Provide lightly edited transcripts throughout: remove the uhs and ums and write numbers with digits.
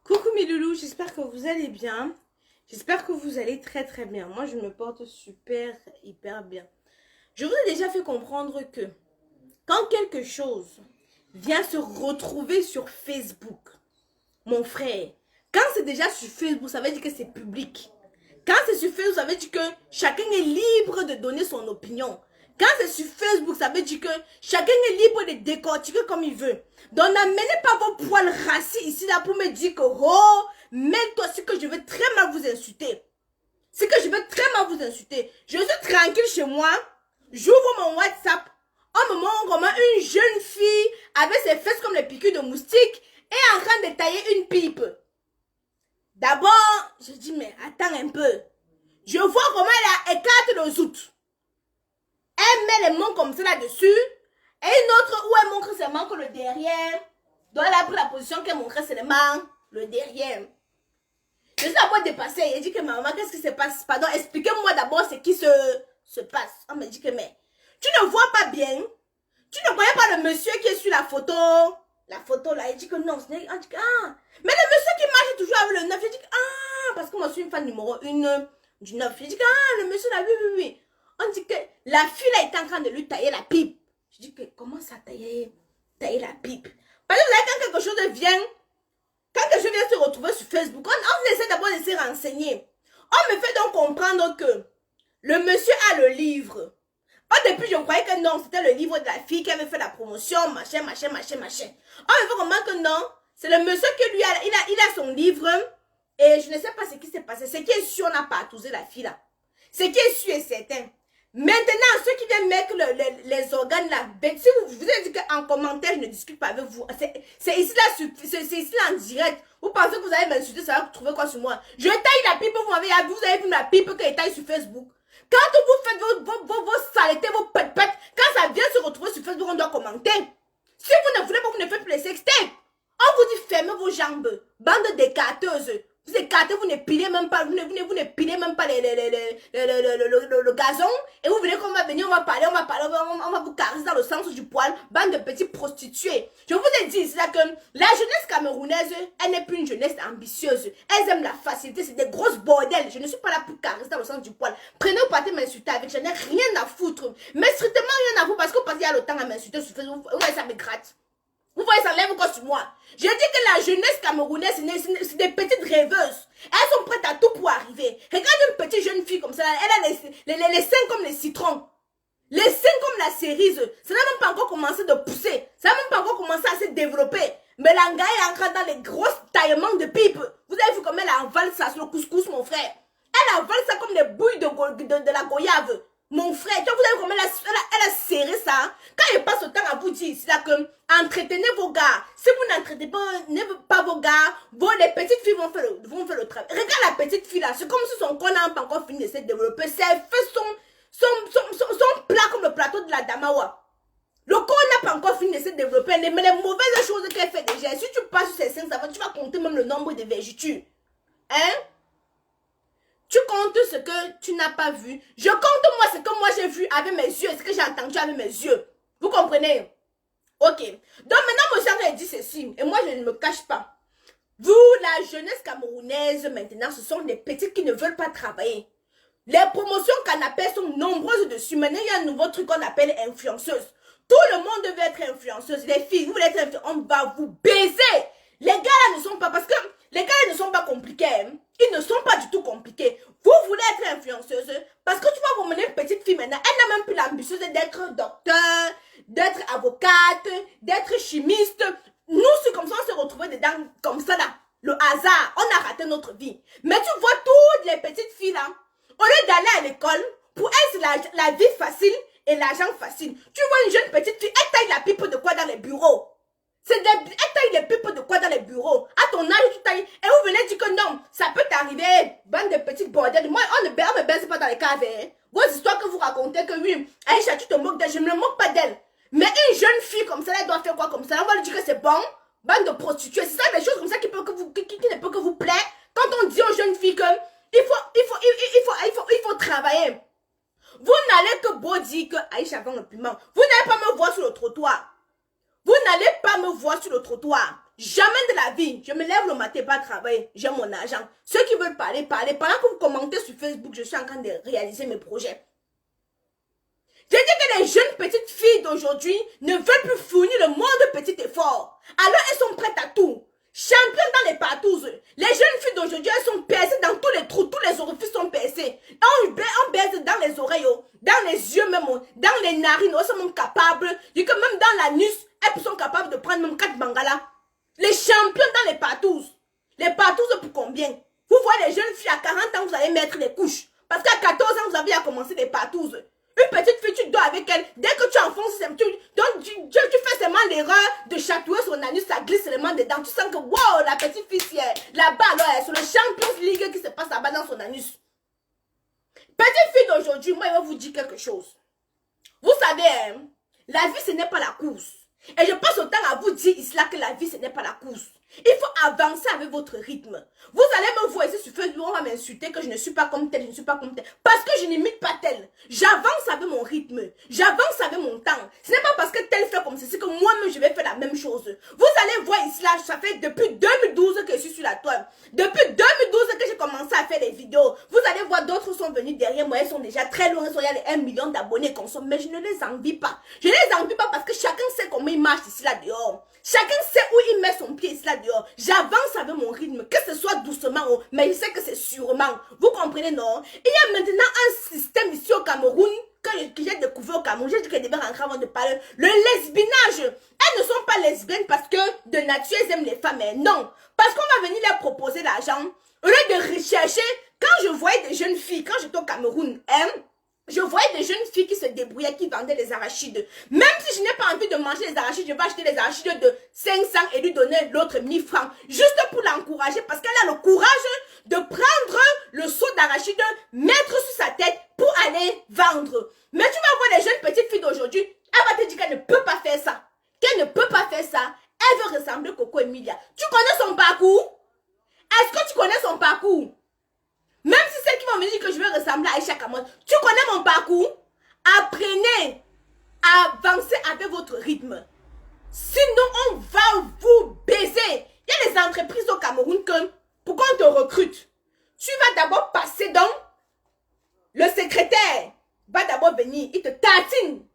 Coucou mes loulous, j'espère que vous allez bien. J'espère que vous allez très très bien. Moi, je me porte super, hyper bien. Je vous ai déjà fait comprendre que quand quelque chose vient se retrouver sur Facebook, mon frère, quand c'est déjà sur Facebook, ça veut dire que c'est public. Quand c'est sur Facebook, ça veut dire que chacun est libre de donner son opinion. Quand c'est sur Facebook, ça veut dire que chacun est libre de décortiquer comme il veut. Donc n'amenez pas vos poils rassis ici là pour me dire que oh, mêle-toi, c'est que je veux très mal vous insulter. C'est que je veux très mal vous insulter. Je suis tranquille chez moi, j'ouvre mon WhatsApp, on me montre comment une jeune fille avec ses fesses comme les piqûres de moustiques est en train de tailler une pipe. D'abord, je dis mais attends un peu. Je vois comment elle écarte le zout. Elle met les mains comme ça là-dessus. Et une autre où elle montre seulement que le derrière. Donc elle a pris la position qu'elle montrait seulement le derrière. Je suis d'abord dépassée. Elle dit que maman, qu'est-ce qui se passe? Pardon, expliquez-moi d'abord ce qui se passe. On me dit que mais tu ne vois pas bien. Tu ne connais pas le monsieur qui est sur la photo. La photo là, elle dit que non. Elle dit que, ah. Mais le monsieur qui marche toujours avec le 9. Je dis que ah. Parce que moi je suis une fan numéro 1 du 9. Je dis que ah, le monsieur là, oui, oui, oui. On dit que la fille là est en train de lui tailler la pipe. Je dis que comment ça tailler la pipe? Parce que vous savez, quand quelque chose vient, quand quelque chose vient se retrouver sur Facebook, on essaie d'abord de se renseigner. On me fait donc comprendre que le monsieur a le livre. Au début, je croyais que non, c'était le livre de la fille qui avait fait la promotion, machin. On me fait comprendre que non, c'est le monsieur qui lui il a son livre. Et je ne sais pas ce qui s'est passé. Ce qui est sûr, on n'a pas accusé la fille là. Ce qui est sûr et certain. Maintenant, ceux qui viennent mettre les organes là, si vous avez dit qu'en commentaire, je ne discute pas avec vous. C'est ici là, c'est ici là en direct. Vous pensez que vous allez m'insulter, ça va trouver quoi sur moi? Je taille la pipe, vous avez vu la pipe que je taille sur Facebook. Quand vous faites vos saletés, vos pètes, quand ça vient se retrouver sur Facebook, on doit commenter. Si vous ne voulez pas, vous ne faites plus les sextapes. On vous dit fermez vos jambes, bande d'écarteuses. Vous écartez, vous ne pilez même pas, vous ne pilez même pas le gazon. Et vous venez qu'on va venir, on va parler, on va vous caresser dans le sens du poil. Bande de petits prostituées. Je vous ai dit là que la jeunesse camerounaise, elle n'est plus une jeunesse ambitieuse. Elles aiment la facilité, c'est des grosses bordels. Je ne suis pas là pour caresser dans le sens du poil. Prenez au parti m'insulter avec, je n'ai rien à foutre. Mais strictement rien à foutre parce que vous passez le temps à m'insulter sur Facebook. Ouais, ça me gratte. Vous voyez, ça lève quoi sur moi? J'ai dit que la jeunesse camerounaise, c'est des petites rêveuses. Elles sont prêtes à tout pour arriver. Regarde une petite jeune fille comme ça, elle a les seins comme les citrons. Les seins comme la cerise. Ça n'a même pas encore commencé de pousser. Ça n'a même pas encore commencé à se développer. Mais l'anga est encore dans les grosses taillements de pipe. Vous avez vu comment elle avale ça sur le couscous, mon frère? Elle avale ça comme des bouilles de la goyave. Mon frère, tu vois, vous avez comment elle a serré ça. Quand elle passe le temps à vous dire, c'est là que entretenez vos gars. Si vous n'entretenez pas vos gars, les petites filles vont faire le travail. Regarde la petite fille là, c'est comme si son corps n'a pas encore fini de se développer. Ses fesses sont plats comme le plateau de la Damawa. Le corps n'a pas encore fini de se développer. Mais les mauvaises choses qu'elle fait déjà, si tu passes sur ces 5 savants, tu vas compter même le nombre de vergetures. Hein? Tu comptes ce que tu n'as pas vu. Je compte moi ce que moi j'ai vu avec mes yeux, ce que j'ai entendu avec mes yeux. Vous comprenez? Ok. Donc maintenant, mon cher, dit ceci. Et moi, je ne me cache pas. Vous, la jeunesse camerounaise, maintenant, ce sont des petites qui ne veulent pas travailler. Les promotions canapé sont nombreuses dessus. Maintenant, il y a un nouveau truc qu'on appelle influenceuse. Tout le monde veut être influenceuse. Les filles, vous voulez être influenceuse, on va vous baiser. Les gars là ne sont pas, parce que les gars là ne sont pas compliqués. Hein. Ils ne sont pas du tout compliqués. Vous voulez être influenceuse parce que tu vas vous mener une petite fille maintenant. Elle n'a même plus l'ambitieuse d'être docteur, d'être avocate, d'être chimiste. Nous, c'est comme ça, on s'est retrouvés dedans, comme ça là. Le hasard, on a raté notre vie. Mais tu vois toutes les petites filles là, au lieu d'aller à l'école, pour elles, c'est la vie facile et l'argent facile. Tu vois une jeune petite fille, elle taille la pipe de quoi dans les bureaux? Elle taille les pipes de quoi dans les bureaux? À ton âge, tu tailles. Et vous venez dire que non, ça peut t'arriver. Bande de petites bordels. Moi, on me baisse pas dans les caves. Hein. Vos histoires que vous racontez que oui, Aïcha, tu te moques d'elle. Je ne me moque pas d'elle. Mais une jeune fille comme ça, elle doit faire quoi comme ça? On va lui dire que c'est bon. Bande de prostituées. C'est ça, des choses comme ça qui ne peuvent que vous plaire. Quand on dit aux jeunes filles que il faut travailler. Vous n'allez que beau dire que Aïcha vend le piment. Vous n'allez pas me voir sur le trottoir. Vous n'allez pas me voir sur le trottoir. Jamais de la vie. Je me lève le matin, pas travailler. J'ai mon argent. Ceux qui veulent parler, parlez. Pendant que vous commentez sur Facebook, je suis en train de réaliser mes projets. J'ai dit que les jeunes petites filles d'aujourd'hui ne veulent plus fournir le moindre petit effort. Alors elles sont prêtes à tout. Championnes dans les partouzes. Les jeunes filles d'aujourd'hui, elles sont percées dans tous les trous. Tous les orifices sont percés. On baise dans les oreilles, dans les yeux même, dans les narines. Elles sont même capables. Je dis que même dans l'anus, elles sont capables de prendre même 4 bangalas. Les champions dans les partouzes. Les partouzes pour combien? Vous voyez les jeunes filles à 40 ans, vous allez mettre les couches. Parce qu'à 14 ans, vous avez à commencer les partouzes. Une petite fille, tu dors avec elle. Dès que tu enfonces, tu fais seulement l'erreur de chatouiller son anus, ça glisse seulement dedans. Tu sens que, wow, la petite fille, là-bas, alors, elle est sur le Champions League qui se passe là-bas dans son anus. Petite fille d'aujourd'hui, moi, je vais vous dire quelque chose. Vous savez, hein, la vie, ce n'est pas la course. Et je passe autant à vous dire, Isla, que la vie, ce n'est pas la course. Il faut avancer avec votre rythme. Vous allez me voir ici sur Facebook, on va m'insulter que je ne suis pas comme tel, je ne suis pas comme tel. Parce que je n'imite pas tel. J'avance avec mon rythme. J'avance avec mon temps. Ce n'est pas parce que tel fait comme ceci que moi-même je vais faire la même chose. Vous allez voir ici, là, ça fait depuis 2012 que je suis sur la toile. Depuis 2012 que j'ai commencé à faire des vidéos. Vous allez voir, d'autres sont venus derrière moi, ils sont déjà très loin, ils sont, il y a les 1 million d'abonnés qu'on sont, mais je ne les envie pas. Je ne les envie pas parce que chacun sait comment il marche ici, là, dehors. Chacun sait où il met son pied ici, là, dehors. J'avance avec mon rythme, que ce soit doucement, mais je sais que c'est sûrement. Vous comprenez, non? Il y a maintenant un système ici au Cameroun que j'ai découvert au Cameroun. J'ai dit que je devais rentrer avant de parler. Le lesbinage. Elles ne sont pas lesbiennes parce que de nature, elles aiment les femmes. Mais non. Parce qu'on va venir leur proposer l'argent. Au lieu de rechercher, quand je voyais des jeunes filles, quand j'étais au Cameroun, je voyais des jeunes filles qui se débrouillaient, qui vendaient les arachides. Même si je n'ai pas envie de manger les arachides, je vais acheter les arachides de 500 et lui donner l'autre 1000 francs. Juste pour l'encourager parce qu'elle a le courage de prendre le seau d'arachide, mettre sur sa tête pour aller vendre. Mais tu vas voir les jeunes petites filles d'aujourd'hui, elle va te dire qu'elle ne peut pas faire ça. Qu'elle ne peut pas faire ça. Elle veut ressembler à Coco Emilia. Tu connais son parcours? Est-ce que tu connais son parcours? Même si celles qui vont me dire que je vais ressembler à Aïcha Kamon, tu connais mon parcours? Apprenez à avancer avec votre rythme. Sinon, on va vous baiser. Il y a des entreprises au Cameroun que, pour qu'on te recrute, tu vas d'abord passer dans le secrétaire. Va d'abord venir, il te tatine.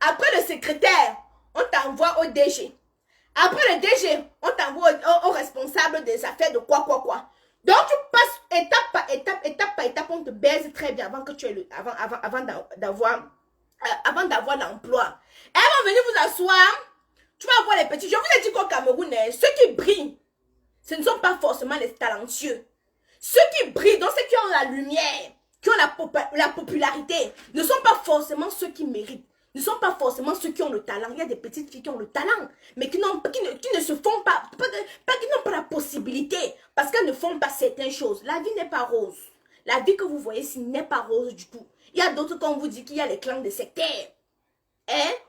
Après le secrétaire, on t'envoie au DG. Après le DG, on t'envoie au responsable des affaires de quoi. Donc, tu passes étape par étape, on te baise très bien avant que tu aies avant d'avoir l'emploi. Elles vont venir vous asseoir. Tu vas voir les petits. Je vous ai dit qu'au Cameroun, ceux qui brillent, ce ne sont pas forcément les talentueux. Ceux qui brillent, donc ceux qui ont la lumière, qui ont la popularité, ne sont pas forcément ceux qui méritent. Ne sont pas forcément ceux qui ont le talent. Il y a des petites filles qui ont le talent, mais qui ne se font pas qui n'ont pas la possibilité, parce qu'elles ne font pas certaines choses. La vie n'est pas rose. La vie que vous voyez ici n'est pas rose du tout. Il y a d'autres, quand on vous dit qu'il y a les clans de sectaires.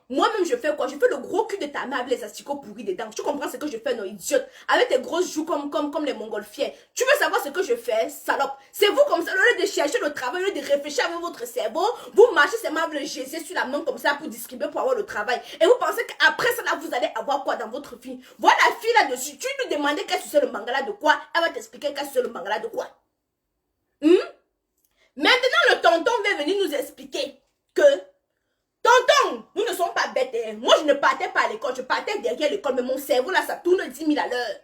Moi-même, je fais quoi? Je fais le gros cul de ta mère avec les asticots pourris dedans. Tu comprends ce que je fais, non, idiote? Avec tes grosses joues comme les montgolfières. Tu veux savoir ce que je fais, salope? C'est vous comme ça, au lieu de chercher le travail, au lieu de réfléchir avec votre cerveau, vous marchez seulement avec le GC sur la main comme ça pour distribuer, pour avoir le travail. Et vous pensez qu'après ça, là, vous allez avoir quoi dans votre vie? Voilà la fille là-dessus. Tu lui demandais qu'elle suçait le mangala de quoi? Elle va t'expliquer qu'elle suçait le mangala de quoi. Maintenant, le tonton va venir nous expliquer que tonton, nous ne sommes pas bêtes. Moi, je ne partais pas à l'école. Je partais derrière l'école. Mais mon cerveau, là, ça tourne 10 000 à l'heure.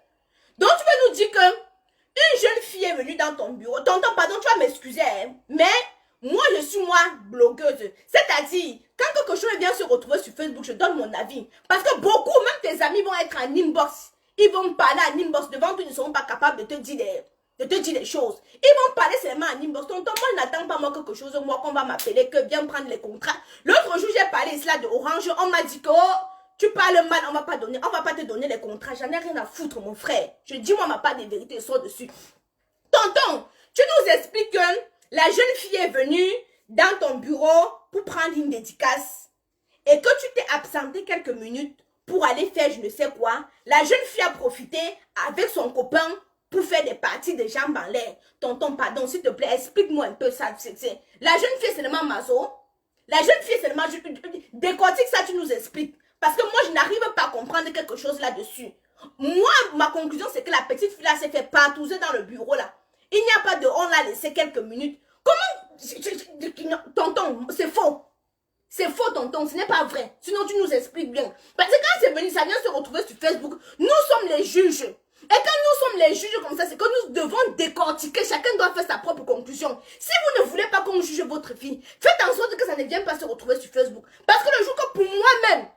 Donc, tu veux nous dire que une jeune fille est venue dans ton bureau. Tonton, pardon, tu vas m'excuser. Mais moi, je suis blogueuse. C'est-à-dire, quand quelque chose vient se retrouver sur Facebook, je donne mon avis. Parce que beaucoup, même tes amis vont être en inbox. Ils vont parler en inbox. Devant toi, ils ne seront pas capables de te dire des choses. Ils vont parler seulement en inbox. Tonton, moi, je n'attends pas moi quelque chose, moi, qu'on va m'appeler, que viens prendre les contrats. L'autre jour, j'ai parlé ici là de Orange. On m'a dit que, oh, tu parles mal, on va pas te donner les contrats. J'en ai rien à foutre, mon frère. Je dis, moi, ma part des vérités sort dessus. Tonton, tu nous expliques que la jeune fille est venue dans ton bureau pour prendre une dédicace et que tu t'es absenté quelques minutes pour aller faire je ne sais quoi. La jeune fille a profité avec son copain pour faire des parties de jambes en l'air. Tonton, pardon, s'il te plaît, explique-moi un peu ça. La jeune fille, c'est seulement maso. La jeune fille, c'est seulement... Décortique ça, tu nous expliques. Parce que moi, je n'arrive pas à comprendre quelque chose là-dessus. Moi, ma conclusion, c'est que la petite fille là s'est fait partouzer dans le bureau là. Il n'y a pas de on l'a laissé quelques minutes. Comment? Tonton, c'est faux. C'est faux, tonton, ce n'est pas vrai. Sinon, tu nous expliques bien. Parce que quand c'est venu, ça vient se retrouver sur Facebook. Nous sommes les juges. Et quand nous sommes les juges comme ça, c'est que nous devons décortiquer. Chacun doit faire sa propre conclusion. Si vous ne voulez pas qu'on juge votre fille, faites en sorte que ça ne vienne pas se retrouver sur Facebook. Parce que le jour que pour moi-même,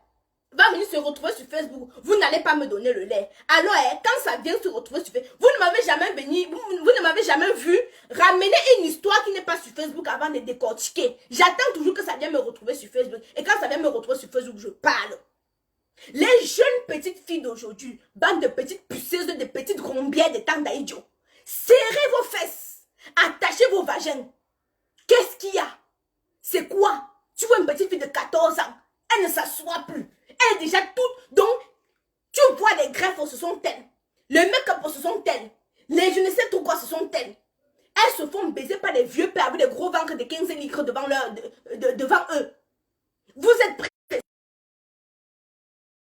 va venir se retrouver sur Facebook, vous n'allez pas me donner le lait. Alors, quand ça vient se retrouver sur Facebook, vous ne m'avez jamais venu, vous ne m'avez jamais vu ramener une histoire qui n'est pas sur Facebook avant de décortiquer. J'attends toujours que ça vienne me retrouver sur Facebook. Et quand ça vient me retrouver sur Facebook, je parle. Les jeunes petites filles d'aujourd'hui, bande de petites puceuses, de petites rombières de temps d'idiots, serrez vos fesses, attachez vos vagins. Qu'est-ce qu'il y a? C'est quoi? Tu vois une petite fille de 14 ans, elle ne s'assoit plus. Elle est déjà toute. Donc, tu vois les greffes, ce sont elles. Le make-up, ce sont elles. Les je ne sais trop quoi, ce sont elles. Elles se font baiser par des vieux pères avec des gros ventres de 15 litres devant, devant eux. Vous êtes prêts?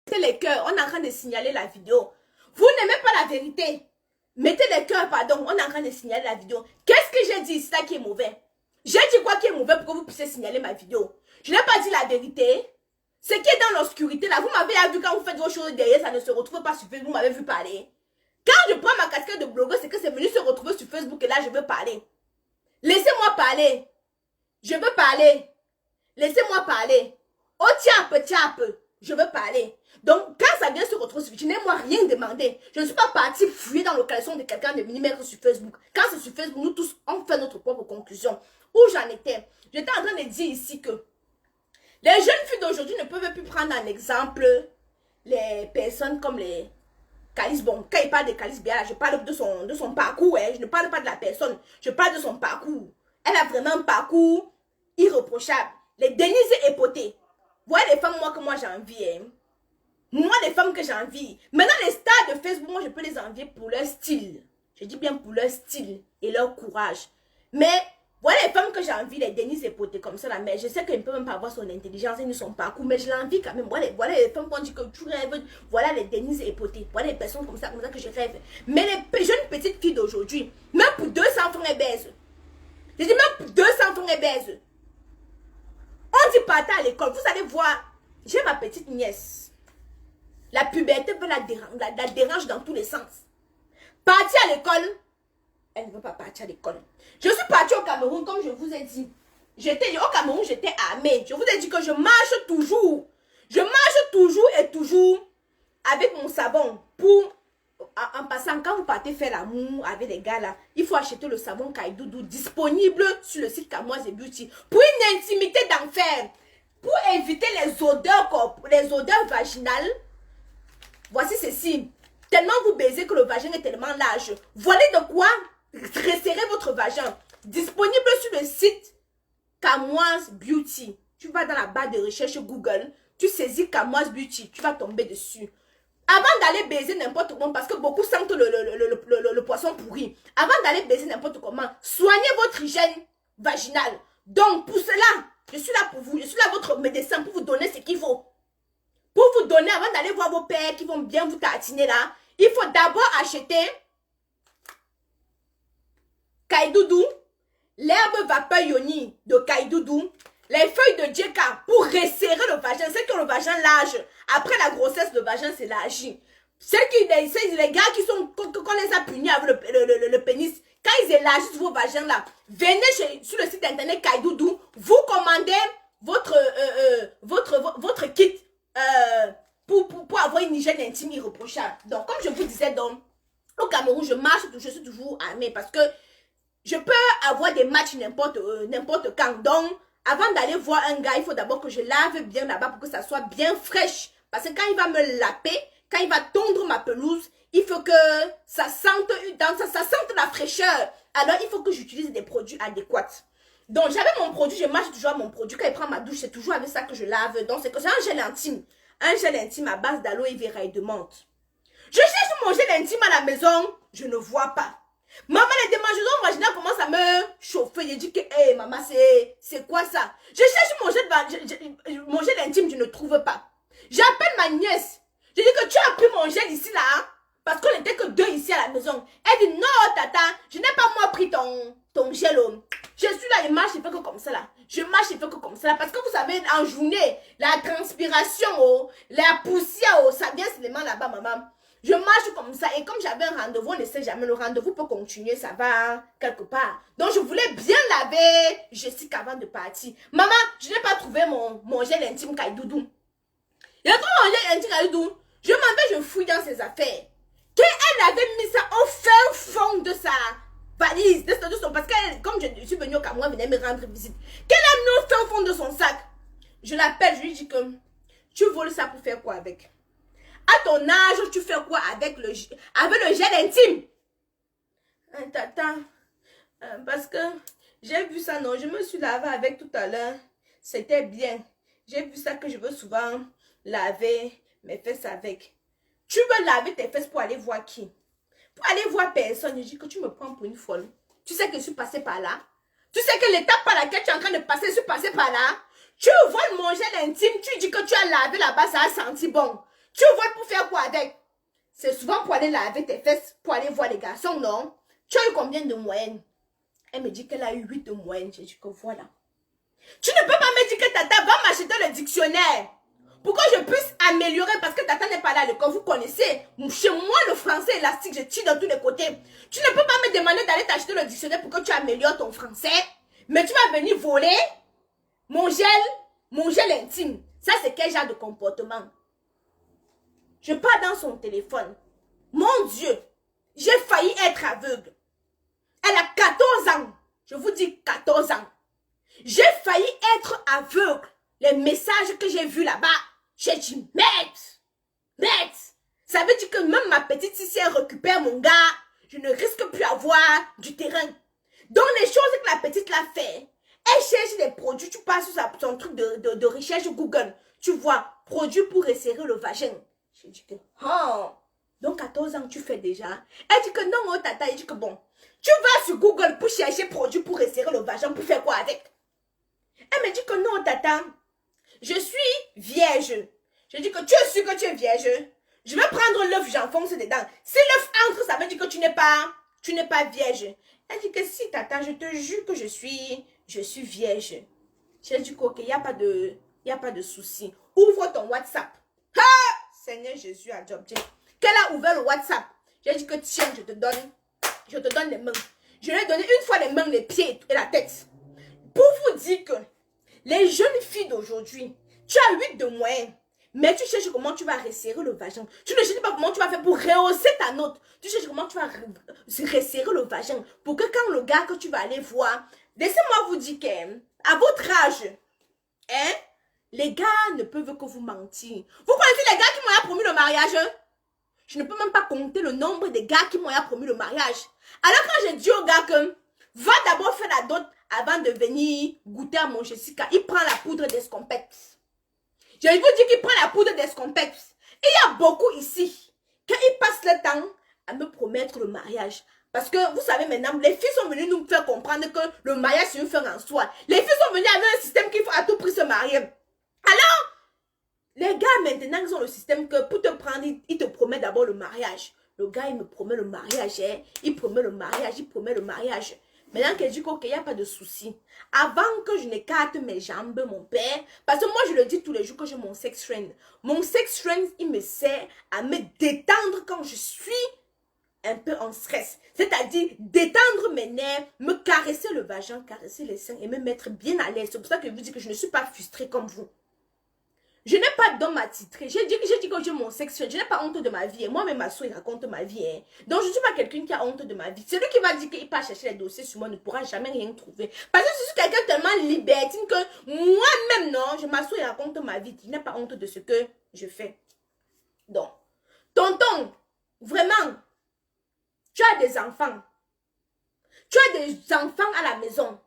Mettez les cœurs, on est en train de signaler la vidéo. Vous n'aimez pas la vérité. Mettez les cœurs, pardon, on est en train de signaler la vidéo. Qu'est-ce que j'ai dit ici là qui est mauvais? J'ai dit quoi qui est mauvais pour que vous puissiez signaler ma vidéo? Je n'ai pas dit la vérité. Ce qui est dans l'obscurité, là, vous m'avez vu quand vous faites vos choses derrière, ça ne se retrouve pas sur Facebook, vous m'avez vu parler. Quand je prends ma casquette de blogueur, c'est que c'est venu se retrouver sur Facebook et là, je veux parler. Laissez-moi parler. Je veux parler. Laissez-moi parler. Oh, tiens, peu. Je veux parler. Donc, quand ça vient se retrouver sur Facebook, je n'ai moi rien demandé. Je ne suis pas partie fouiller dans l'occasion de quelqu'un de venir mettre sur Facebook. Quand c'est sur Facebook, nous tous, on fait notre propre conclusion. Où j'en étais? J'étais en train de dire ici que les jeunes filles d'aujourd'hui ne peuvent plus prendre en exemple les personnes comme les Calice. Bon, quand il parle de Calice Biala, je parle de son parcours. Je ne parle pas de la personne, je parle de son parcours. Elle a vraiment un parcours irréprochable. Les Denise Epoté. Vous voyez les femmes que moi j'ai envie. Moi, les femmes que j'ai envie. Maintenant, les stars de Facebook, moi je peux les envier pour leur style. Je dis bien pour leur style et leur courage. Mais voilà les femmes que j'ai envie, les Denise Epoté comme ça, là, mais je sais qu'elles ne peuvent même pas avoir son intelligence et ni son parcours, mais je l'envie quand même. Voilà les femmes qui ont dit que tu rêves, voilà les Denise Epoté, voilà les personnes comme ça que je rêve. Mais les jeunes petites filles d'aujourd'hui, même pour 200 francs elles baisent. Je dis même pour 200 francs elles baisent. On dit partez à l'école, vous allez voir, j'ai ma petite nièce. La puberté peut la dérange dans tous les sens. Partir à l'école, elle ne veut pas partir à l'école. Je suis partie au Cameroun, comme je vous ai dit. Au Cameroun, j'étais armée. Je vous ai dit que je marche toujours. Je marche toujours et toujours avec mon savon. En passant, quand vous partez faire l'amour avec les gars là, il faut acheter le savon Kaidoudou disponible sur le site Kamoise Beauty. Pour une intimité d'enfer. Pour éviter les odeurs vaginales. Voici ceci. Tellement vous baisez que le vagin est tellement large. Voilà de quoi resserrer votre vagin. Disponible sur le site Kamoise Beauty. Tu vas dans la barre de recherche Google. Tu saisis Kamoise Beauty. Tu vas tomber dessus. Avant d'aller baiser n'importe comment, parce que beaucoup sentent le poisson pourri. Avant d'aller baiser n'importe comment, soignez votre hygiène vaginale. Donc, pour cela, je suis là pour vous. Je suis là votre médecin pour vous donner ce qu'il faut. Pour vous donner, avant d'aller voir vos pères qui vont bien vous tartiner là, il faut d'abord acheter Kaidoudou, l'herbe vapeur yoni de Kaidoudou, les feuilles de djeka pour resserrer le vagin. Ceux qui ont le vagin large, après la grossesse, le vagin s'élargit. Les gars qui sont, qu'on les a punis avec le pénis, quand ils élargissent vos vagins là, venez sur le site internet Kaidoudou, vous commandez votre kit pour avoir une hygiène intime irréprochable. Donc, comme je vous disais, donc, au Cameroun, je suis toujours armée parce que je peux avoir des matchs n'importe quand. Donc, avant d'aller voir un gars, il faut d'abord que je lave bien là-bas pour que ça soit bien fraîche. Parce que quand il va me laper, quand il va tondre ma pelouse, il faut que ça sente la fraîcheur. Alors, il faut que j'utilise des produits adéquats. Donc, j'avais mon produit, je marche toujours à mon produit. Quand il prend ma douche, c'est toujours avec ça que je lave. Donc, c'est un gel intime. Un gel intime à base d'aloe vera et de menthe. Je cherche mon gel intime à la maison, je ne vois pas. Maman, les démangeaisons vaginales commencent à me chauffer. Je dis que, hey, maman, c'est quoi ça? Je cherche mon gel intime, je ne trouve pas. J'appelle ma nièce. Je dis que tu as pris mon gel ici, là, hein, parce qu'on n'était que 2 ici à la maison. Elle dit, non, tata, je n'ai pas moi pris ton gel. Je suis là, je marche, je fais que comme ça, là. Je marche, je fais que comme ça, là. Parce que vous savez, en journée, la transpiration, la poussière, ça vient seulement là-bas, maman. Je marche comme ça. Et comme j'avais un rendez-vous, on ne sait jamais, le rendez-vous peut continuer, ça va hein, quelque part. Donc, je voulais bien laver Jessica avant de partir. Maman, je n'ai pas trouvé mon gel intime Kaidoudou. Il y a trop mon gel intime Kaidoudou. Je m'en vais, je fouille dans ses affaires. Qu'elle avait mis ça au fin fond de sa valise, parce que comme je suis venue au Cameroun, elle venait me rendre visite. Qu'elle a mis au fin fond de son sac. Je l'appelle, je lui dis que tu voles ça pour faire quoi avec? À ton âge, tu fais quoi avec le gel intime? Tata, parce que j'ai vu ça, non, je me suis lavé avec tout à l'heure. C'était bien. J'ai vu ça que je veux souvent laver mes fesses avec. Tu veux laver tes fesses pour aller voir qui? Pour aller voir personne. Je dis que tu me prends pour une folle. Tu sais que je suis passée par là. Tu sais que l'étape par laquelle tu es en train de passer, je suis passée par là. Tu voles mon gel intime. Tu dis que tu as lavé là-bas, ça a senti bon. Tu voles pour faire quoi avec? C'est souvent pour aller laver tes fesses, pour aller voir les garçons, non? Tu as eu combien de moyenne? Elle me dit qu'elle a eu 8 de moyenne. J'ai dit que voilà. Tu ne peux pas me dire que tata va m'acheter le dictionnaire. Pour que je puisse améliorer, parce que tata n'est pas là à l'école, vous connaissez. Chez moi, le français élastique, je tire de tous les côtés. Tu ne peux pas me demander d'aller t'acheter le dictionnaire pour que tu améliores ton français. Mais tu vas venir voler mon gel intime. Ça, c'est quel genre de comportement? Je pars dans son téléphone. Mon Dieu, j'ai failli être aveugle. Elle a 14 ans. Je vous dis 14 ans. J'ai failli être aveugle. Les messages que j'ai vus là-bas, j'ai dit, merde. Ça veut dire que même ma petite, si elle récupère mon gars, je ne risque plus avoir du terrain. Donc, les choses que la petite l'a fait, elle cherche des produits, tu passes sur son truc de recherche Google. Tu vois, produits pour resserrer le vagin. J'ai dit que, oh, donc 14 ans, tu fais déjà. Elle dit que non, oh, tata, elle dit que bon, tu vas sur Google pour chercher produits pour resserrer le vagin, pour faire quoi avec? Elle me dit que non, tata, je suis vierge. Je dis que tu es sûr que tu es vierge. Je vais prendre l'œuf, j'enfonce dedans. Si l'œuf entre, ça veut dire que tu n'es pas vierge. Elle dit que si, tata, je te jure que je suis vierge. J'ai dit que ok, il n'y a pas de souci. Ouvre ton WhatsApp. Ha! Seigneur Jésus a jobé. Qu'elle a ouvert le WhatsApp. J'ai dit que tiens, je te donne les mains. Je lui ai donné une fois les mains, les pieds et la tête. Pour vous dire que les jeunes filles d'aujourd'hui, tu as 8 de moyenne, mais tu cherches comment tu vas resserrer le vagin. Tu ne cherches pas comment tu vas faire pour rehausser ta note. Tu cherches comment tu vas resserrer le vagin. Pour que quand le gars que tu vas aller voir, laissez-moi vous dire qu'à votre âge, hein, les gars ne peuvent que vous mentir. Vous connaissez les gars qui m'ont promis le mariage? Je ne peux même pas compter le nombre de gars qui m'ont promis le mariage. Alors quand j'ai dit au gars que va d'abord faire la dot avant de venir goûter à mon Jessica, il prend la poudre d'escompette. Je vous dis qu'il prend la poudre d'escompette. Il y a beaucoup ici, quand ils passent le temps à me promettre le mariage. Parce que vous savez maintenant, les filles sont venues nous faire comprendre que le mariage c'est une fin en soi. Les filles sont venues avec un système qu'il faut à tout prix se marier. Alors, les gars maintenant ils ont le système que pour te prendre, ils te promettent d'abord le mariage. Le gars il me promet le mariage, hein? Il promet le mariage. Maintenant qu'elle dit qu'il n'y a pas de souci. Avant que je n'écarte mes jambes, mon père, parce que moi je le dis tous les jours que j'ai mon sex friend. Mon sex friend, il me sert à me détendre quand je suis un peu en stress. C'est-à-dire détendre mes nerfs, me caresser le vagin, caresser les seins et me mettre bien à l'aise. C'est pour ça que je vous dis que je ne suis pas frustrée comme vous. Je n'ai pas d'homme attitré. J'ai dit que j'ai mon sexe. Je n'ai pas honte de ma vie. Moi-même, ma soeur, il raconte ma vie. Hein. Donc, je ne suis pas quelqu'un qui a honte de ma vie. Celui qui va dire qu'il part chercher les dossiers sur moi ne pourra jamais rien trouver. Parce que je suis quelqu'un tellement libertine que moi-même, non, je m'assois et raconte ma vie. Je n'ai pas honte de ce que je fais. Donc, tonton, vraiment, tu as des enfants. Tu as des enfants à la maison.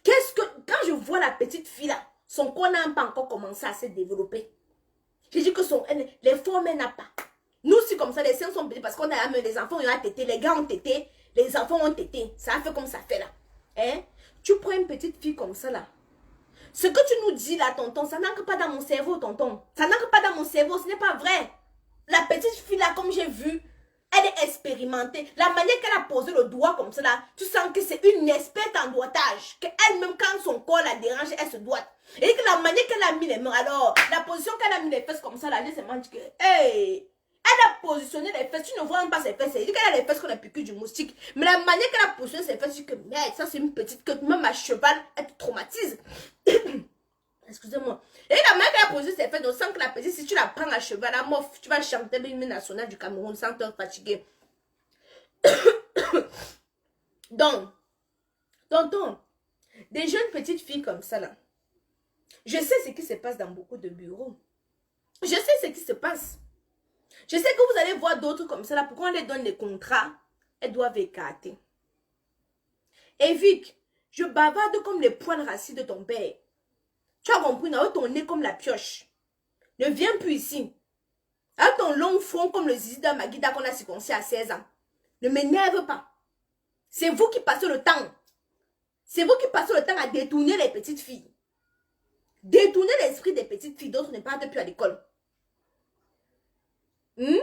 Quand je vois la petite fille là, son corps n'a pas encore commencé à se développer. J'ai dit que les formes, elle n'a pas. Nous, c'est comme ça, les seins sont petits parce qu'on a les enfants, ils ont tété, les gars ont tété, les enfants ont tété. Ça a fait comme ça fait là. Hein? Tu prends une petite fille comme ça là. Ce que tu nous dis là, tonton, ça n'entre pas dans mon cerveau, tonton. Ça n'entre pas dans mon cerveau, ce n'est pas vrai. La petite fille là, comme j'ai vu, elle est expérimentée. La manière qu'elle a posé le doigt comme ça là, tu sens que c'est une experte en doigtage. Qu'elle-même, quand son corps la dérange, elle se doite. Et que la manière qu'elle a mis les mains, alors, la position qu'elle a mis les fesses comme ça là, j'ai seulement dit que, hey, elle a positionné les fesses. Tu ne vois même pas ses fesses. Elle dit qu'elle a les fesses qu'on a piqué du moustique. Mais la manière qu'elle a positionné ses fesses, je dis que, merde, ça c'est une petite que même à cheval, elle te traumatise. Excusez-moi. Et la manière qu'elle a posé ses fesses, on sent que la petite, si tu la prends à cheval, à mof, tu vas chanter l'hymne national du Cameroun sans te fatiguer. Donc, tonton, des jeunes petites filles comme ça là, je sais ce qui se passe dans beaucoup de bureaux. Je sais ce qui se passe. Je sais que vous allez voir d'autres comme ça là, pourquoi on les donne des contrats, elles doivent écarter. Et Vic, je bavarde comme les poils rassis de ton père. Tu as compris, non? Ton nez comme la pioche. Ne viens plus ici. Avec ton long front comme le zizi d'un Maguida qu'on a circoncis à 16 ans. Ne m'énerve pas. C'est vous qui passez le temps. C'est vous qui passez le temps à détourner les petites filles. Détourner l'esprit des petites filles, d'autres ne partent plus à l'école. Dans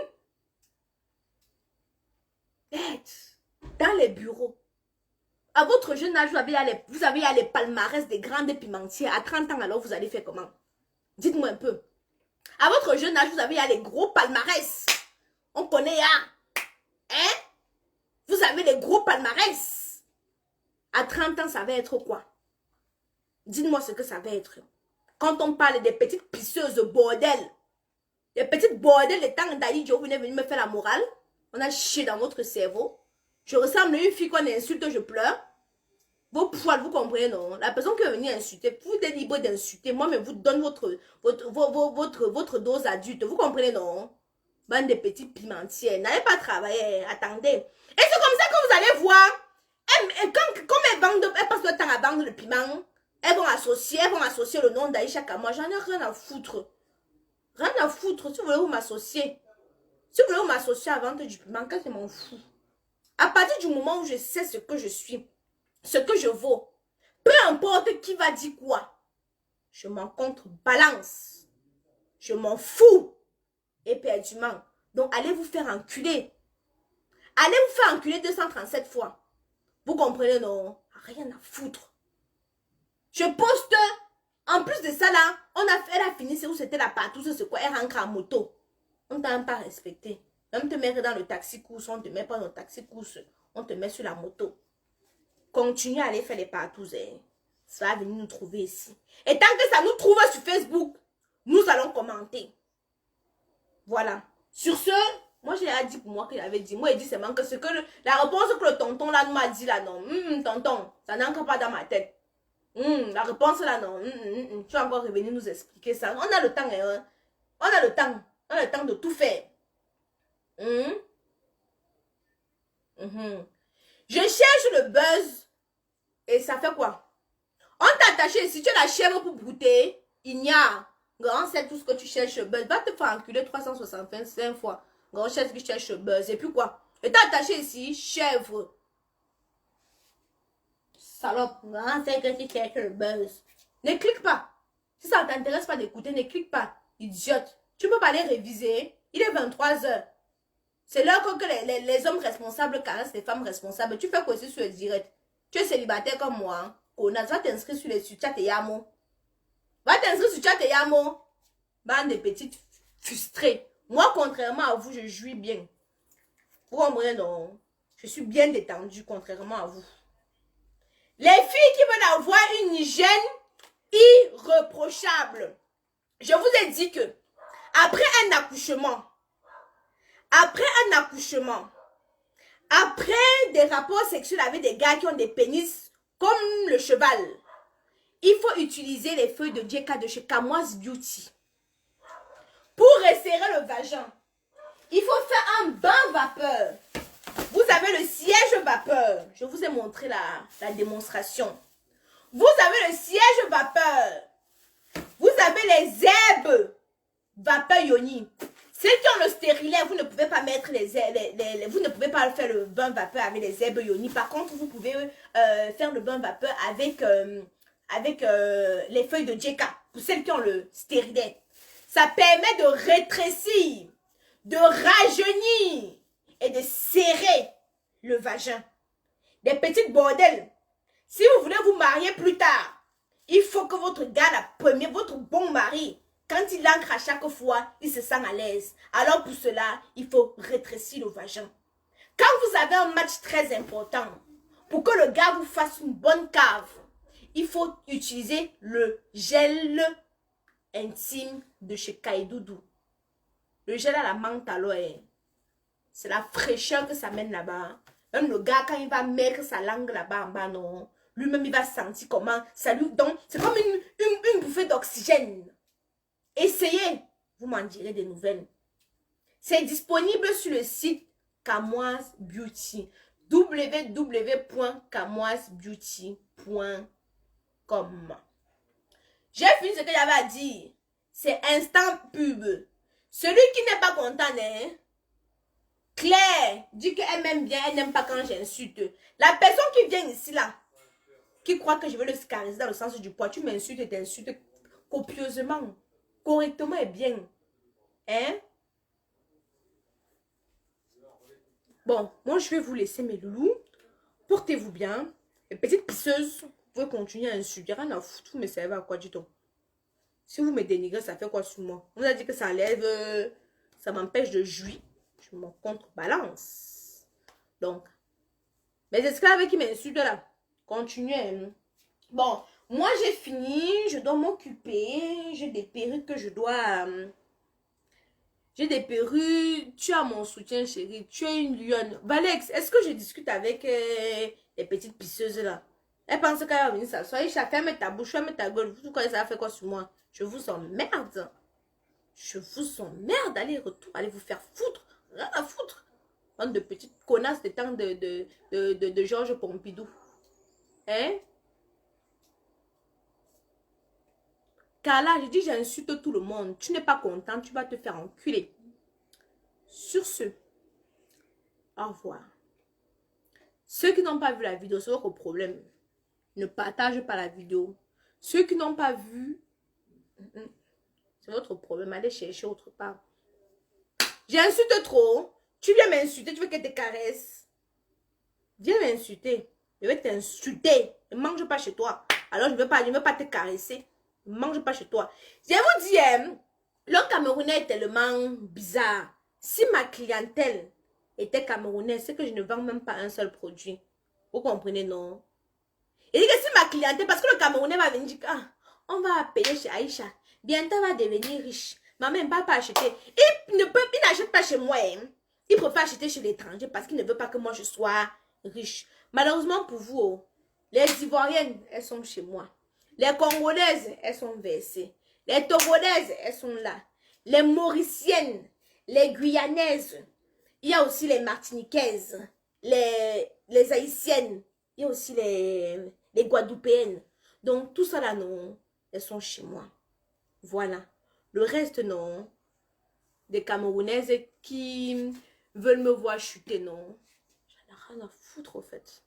les bureaux. À votre jeune âge, vous avez les palmarès des grandes pimentières. À 30 ans, alors, vous allez faire comment? Dites-moi un peu. À votre jeune âge, vous avez les gros palmarès. On connaît, hein? Vous avez les gros palmarès. À 30 ans, ça va être quoi? Dites-moi ce que ça va être. Quand on parle des petites pisseuses bordel, les petites bordels, les temps d'Ali, vous venez venir me faire la morale. On a chié dans votre cerveau. Je ressemble à une fille qu'on insulte, je pleure. Vos poils, vous comprenez, non? La personne qui est venue insulter, vous êtes libre d'insulter. Moi, mais vous donne votre dose adulte. Vous comprenez, non? Bande de petites pimentières. N'allez pas travailler. Attendez. Et c'est comme ça que vous allez voir. Comme elles passent le temps à vendre le piment, elles vont associer le nom d'Aïcha Kama. J'en ai rien à foutre. Rien à foutre. Si vous voulez vous m'associer. Si vous voulez vous m'associer à vendre du piment, qu'est-ce que je m'en fous? À partir du moment où je sais ce que je suis, ce que je vaux, peu importe qui va dire quoi, je m'en contrebalance. Je m'en fous éperdument. Donc, allez vous faire enculer. Allez vous faire enculer 237 fois. Vous comprenez, non? Rien à foutre. Je poste. En plus de ça, là, elle a fini, c'est où c'était la partouze, c'est quoi? Elle rentre en moto. On ne t'a même pas respecté. Même te mettre dans le taxi course, on ne te met pas dans le taxi course. On te met sur la moto. Continue à aller faire les partouzes. Ça va venir nous trouver ici. Et tant que ça nous trouve sur Facebook, nous allons commenter. Voilà. Sur ce, moi j'ai dit pour moi qu'il avait dit. Moi il dit seulement que c'est que la réponse que le tonton là m'a dit là non. Tonton, ça n'entre pas dans ma tête. La réponse là non. Tu vas encore revenir nous expliquer ça. On a le temps, hein. On a le temps. On a le temps de tout faire. Je cherche le buzz. Et ça fait quoi? On t'a attaché. Si tu es la chèvre pour brouter, il n'y a. Grand, c'est tout ce que tu cherches le buzz. Va te faire enculer 365 fois. Grand, cherche que tu cherches le buzz. Et puis quoi? Et t'as attaché ici, chèvre. Salope. Grand, c'est que tu cherches le buzz. Ne clique pas. Si ça ne t'intéresse pas d'écouter, ne clique pas. Idiote. Tu peux pas aller réviser. Il est 23 h. C'est l'heure que les hommes responsables caressent les femmes responsables. Tu fais quoi ici sur le direct? Tu es célibataire comme moi. Hein? Konas, va t'inscrire sur chat et Yamo. Va t'inscrire sur chat et Yamo. Bande de petites frustrées. Moi, contrairement à vous, je jouis bien. Vous comprenez, non? Je suis bien détendue, contrairement à vous. Les filles qui veulent avoir une hygiène irréprochable. Je vous ai dit que après un accouchement, après des rapports sexuels avec des gars qui ont des pénis comme le cheval, il faut utiliser les feuilles de Djeka de chez Kamoise Beauty. Pour resserrer le vagin, il faut faire un bain vapeur. Vous avez le siège vapeur. Je vous ai montré la démonstration. Vous avez le siège vapeur. Vous avez les herbes vapeur yoni. Ceux qui ont le stérilet, vous ne pouvez pas mettre vous ne pouvez pas faire le bain vapeur avec les herbes yoni. Par contre, vous pouvez faire le bain vapeur avec les feuilles de Djeka. Pour celles qui ont le stérilet. Ça permet de rétrécir, de rajeunir et de serrer le vagin. Des petites bordels. Si vous voulez vous marier plus tard, il faut que votre gars, la première, votre bon mari, quand il entre à chaque fois, il se sent à l'aise. Alors pour cela, il faut rétrécir le vagin. Quand vous avez un match très important, pour que le gars vous fasse une bonne cave, il faut utiliser le gel intime de chez Kaidoudou. Le gel à la menthe à l'oeil. C'est la fraîcheur que ça mène là-bas. Même le gars, quand il va mettre sa langue là-bas en bas, non, lui-même, il va sentir comment ça lui donne. C'est comme une bouffée d'oxygène. Essayez, vous m'en direz des nouvelles. C'est disponible sur le site Kamoise Beauty. www.kamoisebeauty.com. J'ai fini ce que j'avais à dire. C'est instant pub. Celui qui n'est pas content, hein? Claire dit qu'elle m'aime bien, elle n'aime pas quand j'insulte. La personne qui vient ici là, qui croit que je veux le caresser dans le sens du poids, tu m'insultes et t'insultes copieusement, correctement et bien. Hein? Bon, moi je vais vous laisser mes loulous. Portez-vous bien. Les petites pisseuses, vous pouvez continuer à insulter. Rien à foutre, vous me servez à quoi, dit-on? Si vous me dénigrez, ça fait quoi sur moi? On a dit que ça enlève, ça m'empêche de jouir. Je m'en contrebalance. Donc, mes esclaves qui m'insultent là, continuez. Bon, moi j'ai fini, je dois m'occuper. J'ai des perruques que je dois... j'ai des perruques. Tu as mon soutien, chérie. Tu es une lionne. Valex, est-ce que je discute avec les petites pisseuses là? Elle pense qu'elle va venir s'asseoir. Ferme ta bouche, ferme ta gueule. Vous croyez ça fait quoi sur moi? Je vous emmerde. Je vous emmerde. Allez, retour. Allez vous faire foutre. Rien à foutre. Bande de petites connasses des temps de Georges Pompidou. Hein? Carla, je dis j'insulte tout le monde. Tu n'es pas content, tu vas te faire enculer. Sur ce, au revoir. Ceux qui n'ont pas vu la vidéo, c'est votre problème. Ne partagez pas la vidéo. Ceux qui n'ont pas vu, c'est votre problème. Allez chercher autre part. J'insulte trop. Tu viens m'insulter, tu veux que je te caresse. Viens m'insulter. Je vais t'insulter. Ne mange pas chez toi. Alors je ne veux pas te caresser. Ne mange pas chez toi. Je vous dis, le Camerounais est tellement bizarre. Si ma clientèle était camerounaise, c'est que je ne vends même pas un seul produit. Vous comprenez, non? Et que si ma clientèle, parce que le Camerounais va venir dire, ah, on va payer chez Aïcha. Bientôt, elle va devenir riche. Maman ne va pas acheter. Il n'achète pas chez moi. Hein. Il préfère acheter chez l'étranger parce qu'il ne veut pas que moi je sois riche. Malheureusement pour vous, les Ivoiriennes, elles sont chez moi. Les Congolaises, elles sont versées. Les Togolaises, elles sont là. Les Mauriciennes, les Guyanaises. Il y a aussi les Martiniquaises, les Haïtiennes. Il y a aussi les Guadeloupéennes. Donc tout ça là, non, elles sont chez moi. Voilà. Le reste, non. Des Camerounaises qui veulent me voir chuter, non. J'en ai rien à foutre, au fait.